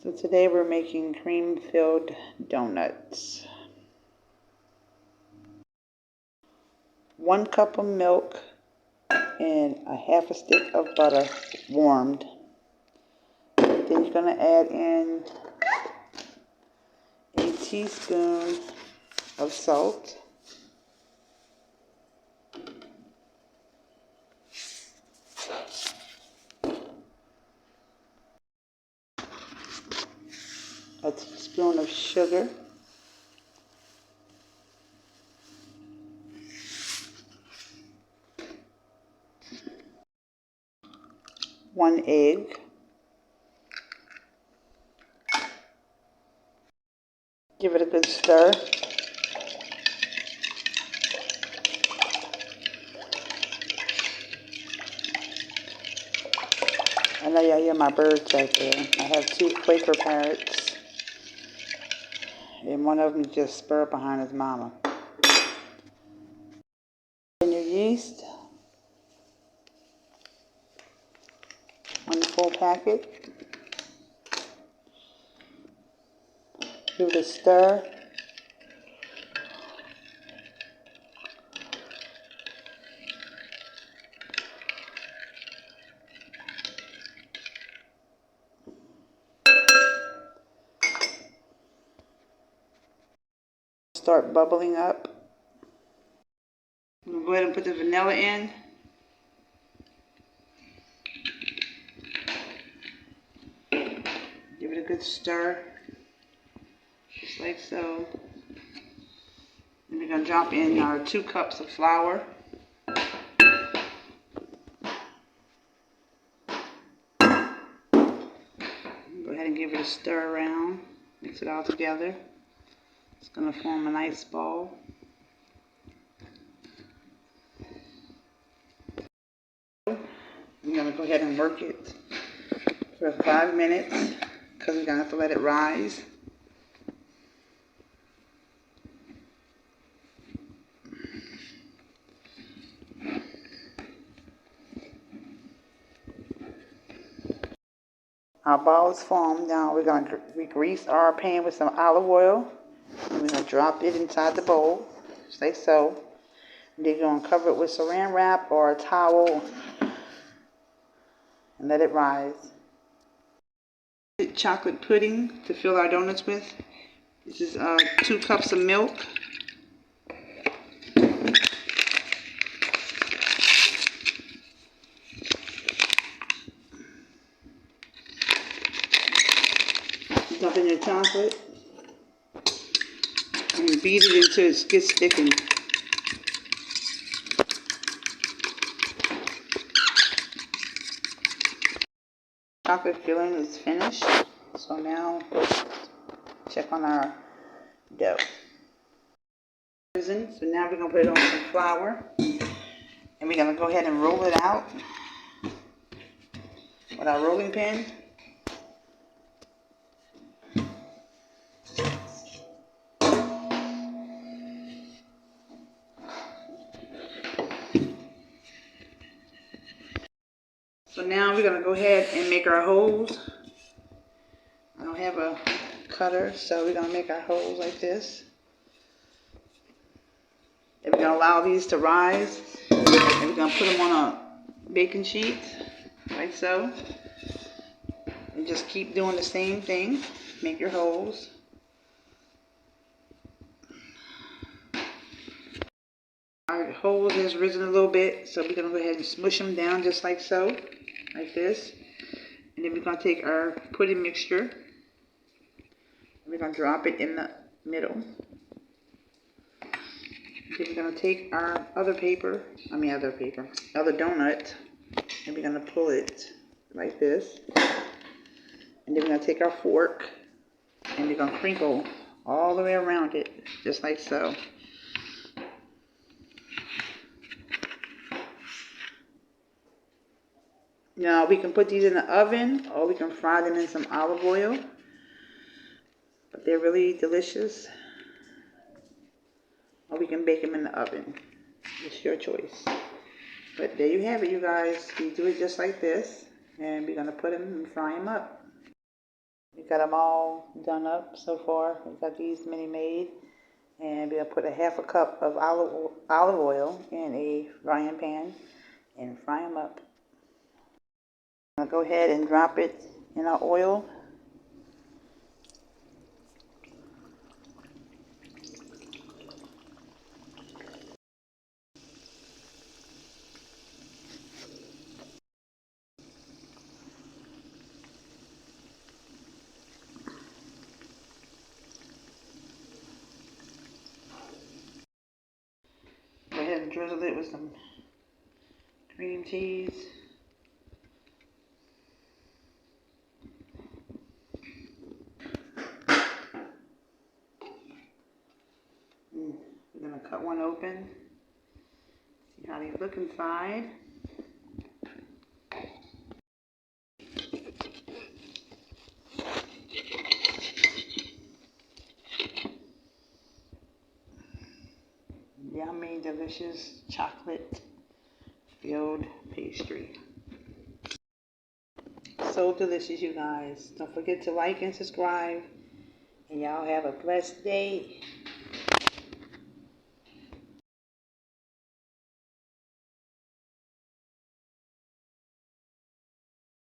So today we're making cream-filled donuts. 1 cup of milk and a half a stick of butter warmed. Then you're going to add in a teaspoon of salt, a teaspoon of sugar, 1 egg, give it a good stir. I know y'all hear my birds out there. I have 2 Quaker parrots, and one of them just spurred behind his mama. And your yeast, 1 full packet. Give it a stir. Start bubbling up. I'm going to go ahead and put the vanilla in. Give it a good stir, just like so. And we're going to drop in our 2 cups of flour. Go ahead and give it a stir around. Mix it all together. It's going to form a nice ball. I'm going to go ahead and work it for 5 minutes because we're going to have to let it rise. Our ball is formed. Now we're going to grease our pan with some olive oil. And we're going to drop it inside the bowl, just like so. And then you're going to cover it with saran wrap or a towel and let it rise. Chocolate pudding to fill our donuts with. This is 2 cups of milk. Dump in your chocolate and beat it until it gets thickened. Chocolate filling is finished, so now check on our dough. So now we're going to put it on some flour, and we're going to go ahead and roll it out with our rolling pin. So now we're going to go ahead and make our holes. I don't have a cutter, so we're going to make our holes like this. And we're going to allow these to rise. And we're going to put them on a baking sheet, like so. And just keep doing the same thing. Make your holes. Our holes has risen a little bit, so we're going to go ahead and smush them down just like so. Like this. And then we're going to take our pudding mixture and we're going to drop it in the middle. Then we're going to take our other donut, and we're going to pull it like this. And then we're going to take our fork and we're going to crinkle all the way around it, just like so. Now we can put these in the oven or we can fry them in some olive oil. But they're really delicious. Or we can bake them in the oven. It's your choice. But there you have it, you guys. We do it just like this. And we're going to put them and fry them up. We got them all done up so far. We got these many made. And we'll put a half a cup of olive oil in a frying pan and fry them up. I'll go ahead and drop it in our oil. Go ahead and drizzle it with some cream cheese. We're going to cut one open. See how these look inside. Yummy, delicious chocolate filled pastry. So delicious, you guys. Don't forget to like and subscribe. And y'all have a blessed day.